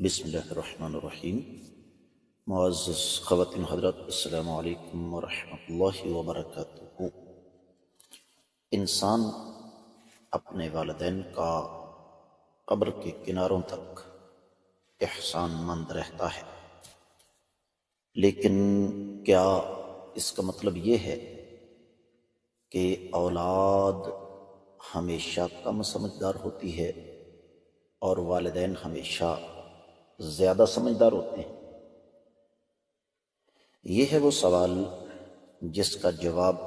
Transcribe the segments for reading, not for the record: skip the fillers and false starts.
بسم اللہ الرحمن الرحیم۔ معزز خواتین حضرات، السلام علیکم ورحمۃ اللہ وبرکاتہ۔ انسان اپنے والدین کا قبر کے کناروں تک احسان مند رہتا ہے، لیکن کیا اس کا مطلب یہ ہے کہ اولاد ہمیشہ کم سمجھدار ہوتی ہے اور والدین ہمیشہ زیادہ سمجھدار ہوتے ہیں؟ یہ ہے وہ سوال جس کا جواب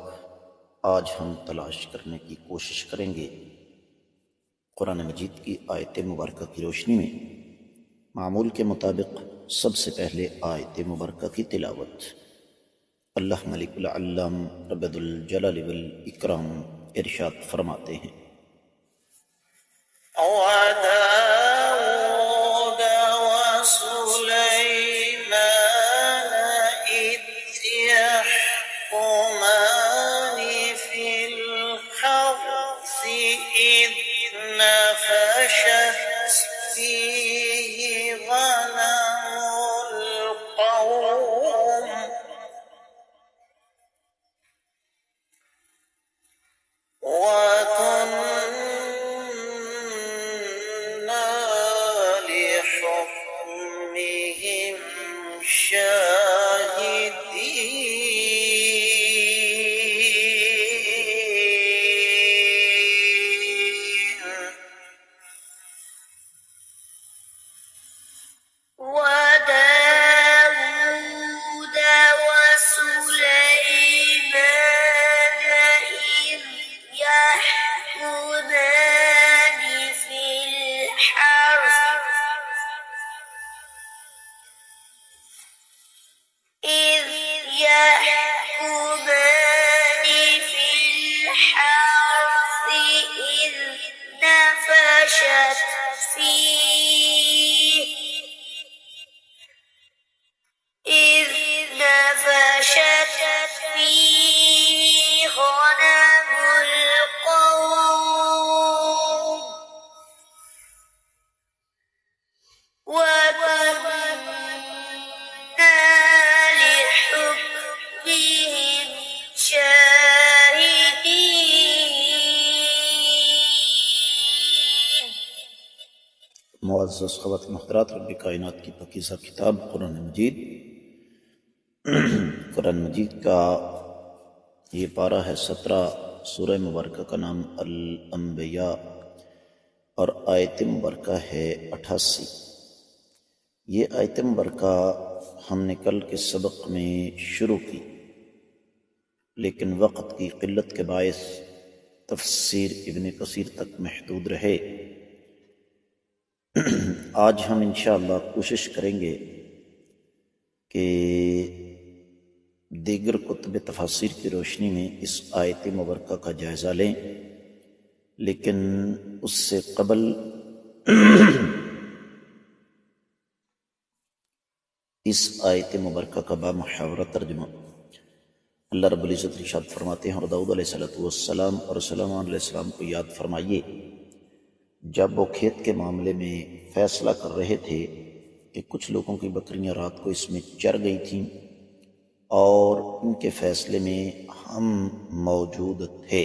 آج ہم تلاش کرنے کی کوشش کریں گے قرآن مجید کی آیت مبارکہ کی روشنی میں۔ معمول کے مطابق سب سے پہلے آیت مبارکہ کی تلاوت۔ اللہ ملک العلام رب الجلال والاکرام ارشاد فرماتے ہیں: وداود وسليمان إذ يحكمان في الحرث إذ نفشت فيه غنم القوم وكنا لحكمهم شاهدين وداود وسليمان إذ يحكمان في الحرث إذ نفشت فيه غنم القوم وكنا لحكمهم شاهدين۔ معزز خواتین حضرات، رب کائنات کی پاکیزہ کتاب قرآن مجید کا یہ پارہ ہے 17۔ سورہ مبارکہ کا نام الانبیاء اور آیت مبارکہ ہے 88۔ یہ آیت مبارکہ ہم نے کل کے سبق میں شروع کی، لیکن وقت کی قلت کے باعث تفسیر ابن کثیر تک محدود رہے۔ آج ہم انشاءاللہ کوشش کریں گے کہ دیگر کتب تفاسیر کی روشنی میں اس آیت مبارکہ کا جائزہ لیں، لیکن اس سے قبل اس آیت مبارکہ کا بامحاورہ ترجمہ۔ اللہ رب العزت ارشاد فرماتے ہیں: اور داؤد علیہ السلام اور سلیمان علیہ السلام کو یاد فرمائیے جب وہ کھیت کے معاملے میں فیصلہ کر رہے تھے کہ کچھ لوگوں کی بکریاں رات کو اس میں چر گئی تھیں اور ان کے فیصلے میں ہم موجود تھے۔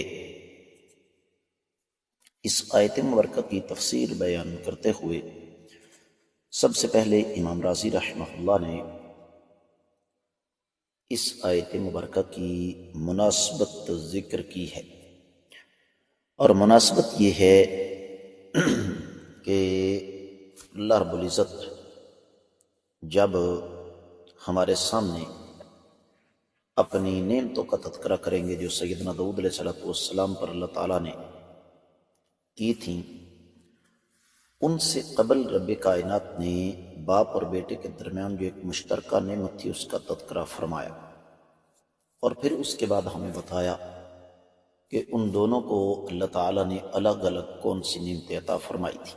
اس آیت مبارکہ کی تفسیر بیان کرتے ہوئے سب سے پہلے امام رازی رحمہ اللہ نے اس آیت مبارکہ کی مناسبت ذکر کی ہے، اور مناسبت یہ ہے کہ اللہ رب العزت جب ہمارے سامنے اپنی نعمتوں کا تذکرہ کریں گے جو سیدنا داؤد علیہ السلام پر اللہ تعالیٰ نے کی تھیں، ان سے قبل رب کائنات نے باپ اور بیٹے کے درمیان جو ایک مشترکہ نعمت تھی اس کا تذکرہ فرمایا، اور پھر اس کے بعد ہمیں بتایا کہ ان دونوں کو اللہ تعالیٰ نے الگ الگ کون سی نعمتیں عطا فرمائی تھی۔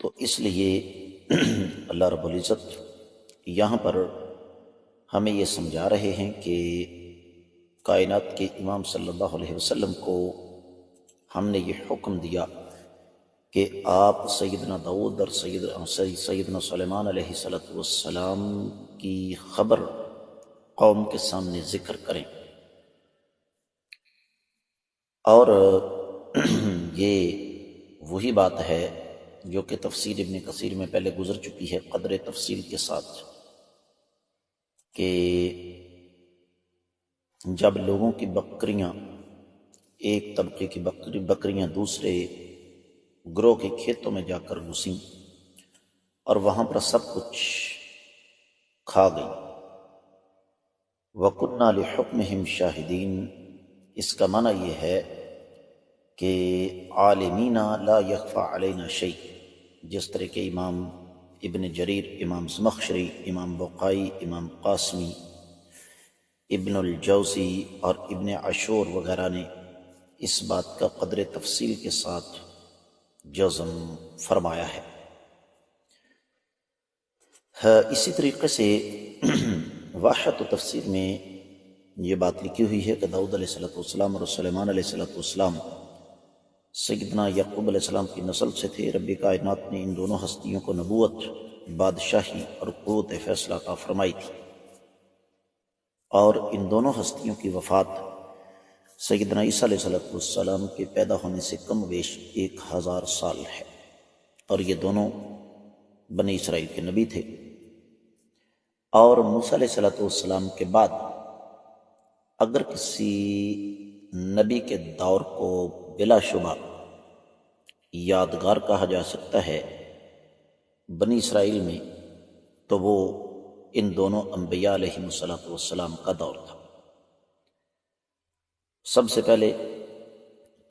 تو اس لیے اللہ رب العزت یہاں پر ہمیں یہ سمجھا رہے ہیں کہ کائنات کے امام صلی اللہ علیہ وسلم کو ہم نے یہ حکم دیا کہ آپ سیدنا داؤد اور سیدنا سلیمان علیہ السلام کی خبر قوم کے سامنے ذکر کریں، اور یہ وہی بات ہے جو کہ تفسیر ابن کثیر میں پہلے گزر چکی ہے قدر تفصیل کے ساتھ، کہ جب لوگوں کی بکریاں، ایک طبقے کی بکریاں دوسرے گروہ کے کھیتوں میں جا کر گھسیں اور وہاں پر سب کچھ کھا گئی، وَكُنَّا لِحُكْمِهِمْ شَاهِدِينَ، اس کا معنی یہ ہے کہ عالمین لا يخفى علینا شیء، جس طرح کہ امام ابن جریر، امام زمخشری، امام بقائی، امام قاسمی، ابن الجوزی اور ابن عاشور وغیرہ نے اس بات کا قدر تفصیل کے ساتھ جزم فرمایا ہے۔ اسی طریقے سے واحد تفسیر میں یہ بات لکھی ہوئی ہے کہ داؤد علیہ السلام اور سلیمان علیہ السلام سیدنا یعقوب علیہ السلام کی نسل سے تھے۔ رب کائنات نے ان دونوں ہستیوں کو نبوت، بادشاہی اور قوت فیصلہ عطا فرمائی تھی، اور ان دونوں ہستیوں کی وفات سیدنا عیسیٰ علیہ السلام کے پیدا ہونے سے کم بیش 1000 سال ہے، اور یہ دونوں بنی اسرائیل کے نبی تھے۔ اور موسیٰ علیہ السلام کے بعد اگر کسی نبی کے دور کو بلا شبہ یادگار کہا جا سکتا ہے بنی اسرائیل میں، تو وہ ان دونوں انبیاء علیہ السلام کا دور تھا۔ سب سے پہلے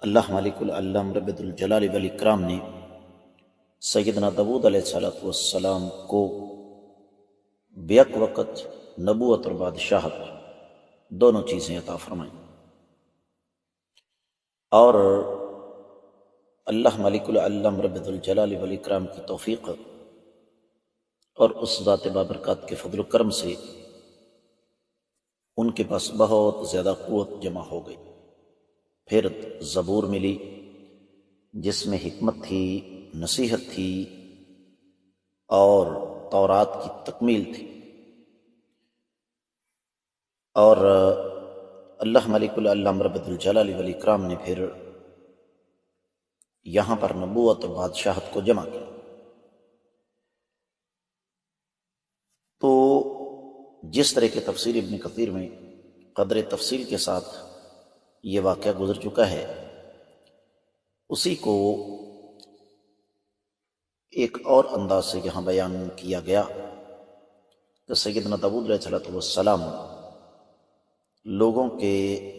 اللہ مالک العلم رب الجلال والاکرام نے سیدنا داؤد علیہ السلام کو بیک وقت نبوت اور بادشاہت دونوں چیزیں عطا فرمائیں، اور اللہ مالک العلم رب الجلال والاکرام کی توفیق اور اس ذات بابرکات کے فضل و کرم سے ان کے پاس بہت زیادہ قوت جمع ہو گئی۔ پھر زبور ملی جس میں حکمت تھی، نصیحت تھی اور تورات کی تکمیل تھی، اور اللہ ملک العلم رب الجلال والاکرام نے پھر یہاں پر نبوت اور بادشاہت کو جمع کیا۔ تو جس طرح کے تفسیر ابن کثیر میں قدر تفصیل کے ساتھ یہ واقعہ گزر چکا ہے، اسی کو ایک اور انداز سے یہاں بیان کیا گیا کہ سیدنا داؤد علیہ السلام لوگوں کے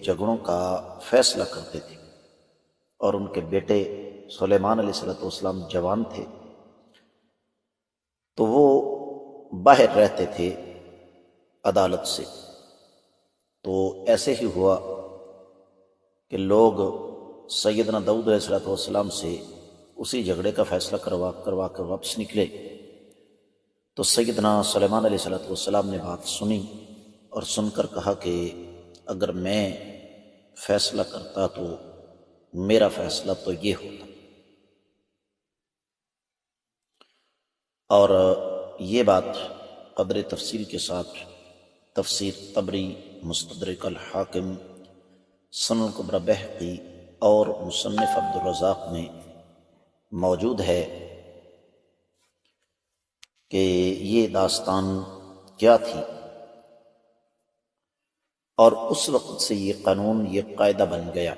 جھگڑوں کا فیصلہ کرتے تھے، اور ان کے بیٹے سلیمان علیہ السلام جوان تھے، تو وہ باہر رہتے تھے عدالت سے۔ تو ایسے ہی ہوا کہ لوگ سیدنا داؤد علیہ السلام سے اسی جھگڑے کا فیصلہ کروا کر واپس نکلے، تو سیدنا سلیمان علیہ السلام نے بات سنی اور سن کر کہا کہ اگر میں فیصلہ کرتا تو میرا فیصلہ تو یہ ہوتا۔ اور یہ بات قدر تفصیل کے ساتھ تفسیر طبری، مستدرک الحاکم، سنن الکبری بہقی اور مصنف عبدالرزاق میں موجود ہے کہ یہ داستان کیا تھی، اور اس وقت سے یہ قانون، یہ قاعدہ بن گیا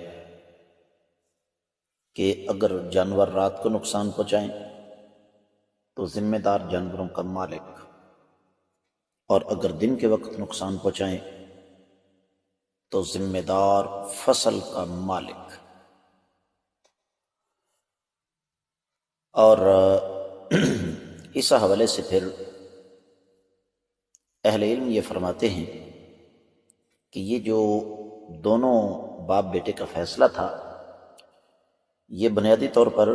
کہ اگر جانور رات کو نقصان پہنچائیں تو ذمہ دار جانوروں کا مالک، اور اگر دن کے وقت نقصان پہنچائیں تو ذمہ دار فصل کا مالک۔ اور اس حوالے سے پھر اہل علم یہ فرماتے ہیں کہ یہ جو دونوں باپ بیٹے کا فیصلہ تھا، یہ بنیادی طور پر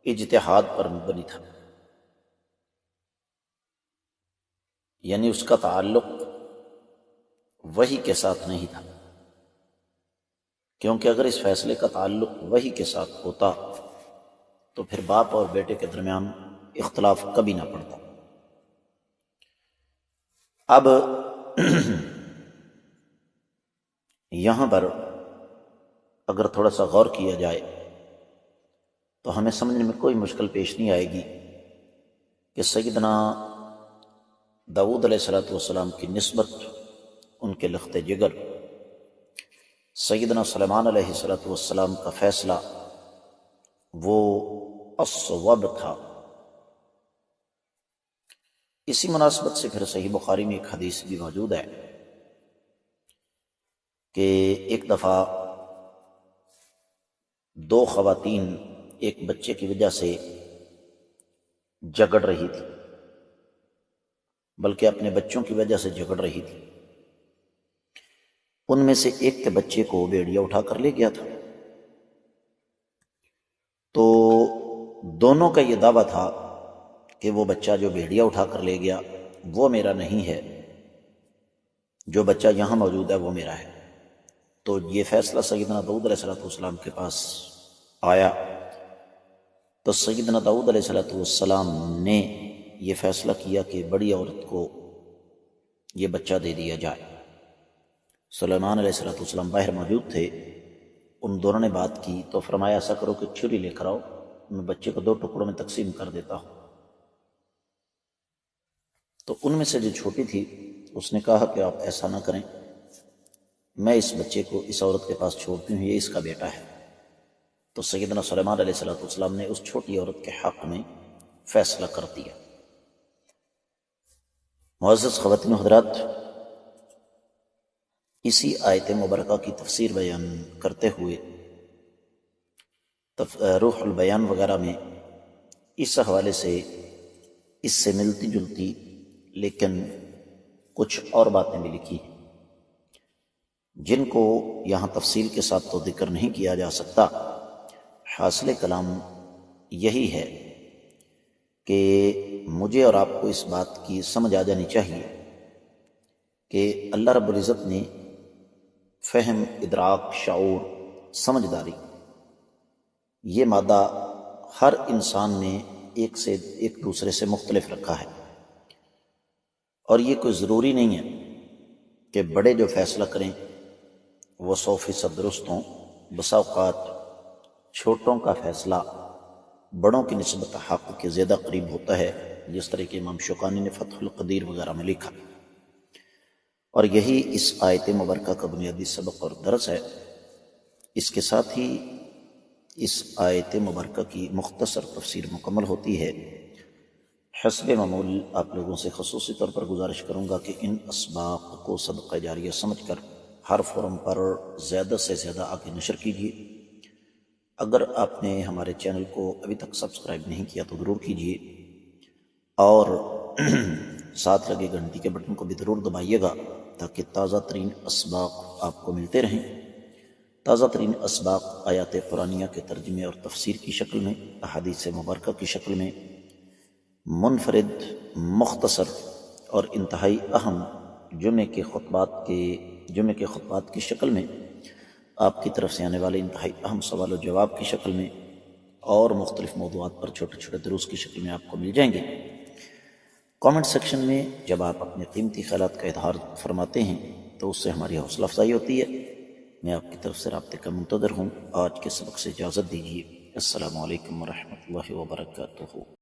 اجتہاد پر مبنی تھا، یعنی اس کا تعلق وحی کے ساتھ نہیں تھا، کیونکہ اگر اس فیصلے کا تعلق وحی کے ساتھ ہوتا تو پھر باپ اور بیٹے کے درمیان اختلاف کبھی نہ پڑتا۔ اب یہاں پر اگر تھوڑا سا غور کیا جائے تو ہمیں سمجھنے میں کوئی مشکل پیش نہیں آئے گی کہ سیدنا داؤد علیہ السلام کی نسبت ان کے لخت جگر سیدنا سلیمان علیہ السلام کا فیصلہ وہ الصواب تھا۔ اسی مناسبت سے پھر صحیح بخاری میں ایک حدیث بھی موجود ہے کہ ایک دفعہ دو خواتین ایک بچے کی وجہ سے جھگڑ رہی تھی، بلکہ اپنے بچوں کی وجہ سے جھگڑ رہی تھی۔ ان میں سے ایک کے بچے کو بھیڑیا اٹھا کر لے گیا تھا، تو دونوں کا یہ دعویٰ تھا کہ وہ بچہ جو بھیڑیا اٹھا کر لے گیا وہ میرا نہیں ہے، جو بچہ یہاں موجود ہے وہ میرا ہے۔ تو یہ فیصلہ سیدنا داؤد علیہ السلام کے پاس آیا، تو سیدنا داؤد علیہ السلام نے یہ فیصلہ کیا کہ بڑی عورت کو یہ بچہ دے دیا جائے۔ سلیمان علیہ السلام باہر موجود تھے، ان دونوں نے بات کی تو فرمایا ایسا کرو کہ چھری لے کر آؤ، میں بچے کو دو ٹکڑوں میں تقسیم کر دیتا ہوں۔ تو ان میں سے جو چھوٹی تھی اس نے کہا کہ آپ ایسا نہ کریں، میں اس بچے کو اس عورت کے پاس چھوڑتی ہوں، یہ اس کا بیٹا ہے۔ تو سیدنا سلیمان علیہ السلام نے اس چھوٹی عورت کے حق میں فیصلہ کر دیا۔ معزز خواتین و حضرات، اسی آیت مبارکہ کی تفسیر بیان کرتے ہوئے روح البیان وغیرہ میں اس حوالے سے اس سے ملتی جلتی لیکن کچھ اور باتیں بھی لکھی ہیں جن کو یہاں تفصیل کے ساتھ تو ذکر نہیں کیا جا سکتا۔ حاصل کلام یہی ہے کہ مجھے اور آپ کو اس بات کی سمجھ آ جانی چاہیے کہ اللہ رب العزت نے فہم، ادراک، شعور، سمجھداری، یہ مادہ ہر انسان نے ایک دوسرے سے مختلف رکھا ہے، اور یہ کوئی ضروری نہیں ہے کہ بڑے جو فیصلہ کریں وہ 100% درست ہوں۔ بسا اوقات چھوٹوں کا فیصلہ بڑوں کی نسبت حق کے زیادہ قریب ہوتا ہے، جس طرح کہ امام شوکانی نے فتح القدیر وغیرہ میں لکھا، اور یہی اس آیت مبارکہ کا بنیادی سبق اور درس ہے۔ اس کے ساتھ ہی اس آیت مبارکہ کی مختصر تفسیر مکمل ہوتی ہے۔ حسب معمول آپ لوگوں سے خصوصی طور پر گزارش کروں گا کہ ان اسباق کو صدقہ جاریہ سمجھ کر ہر فورم پر زیادہ سے زیادہ آگے نشر کیجیے۔ اگر آپ نے ہمارے چینل کو ابھی تک سبسکرائب نہیں کیا تو ضرور کیجیے، اور ساتھ لگے گھنٹی کے بٹن کو بھی ضرور دبائیے گا تاکہ تازہ ترین اسباق آپ کو ملتے رہیں۔ تازہ ترین اسباق آیات قرآنیہ کے ترجمے اور تفسیر کی شکل میں، احادیث مبارکہ کی شکل میں، منفرد، مختصر اور انتہائی اہم جمعے کے خطبات کی شکل میں، آپ کی طرف سے آنے والے انتہائی اہم سوال و جواب کی شکل میں، اور مختلف موضوعات پر چھوٹے چھوٹے دروس کی شکل میں آپ کو مل جائیں گے۔ کامنٹ سیکشن میں جب آپ اپنے قیمتی خیالات کا اظہار فرماتے ہیں تو اس سے ہماری حوصلہ افزائی ہوتی ہے۔ میں آپ کی طرف سے رابطے کا منتظر ہوں۔ آج کے سبق سے اجازت دیجیے۔ السلام علیکم ورحمۃ اللہ وبرکاتہ۔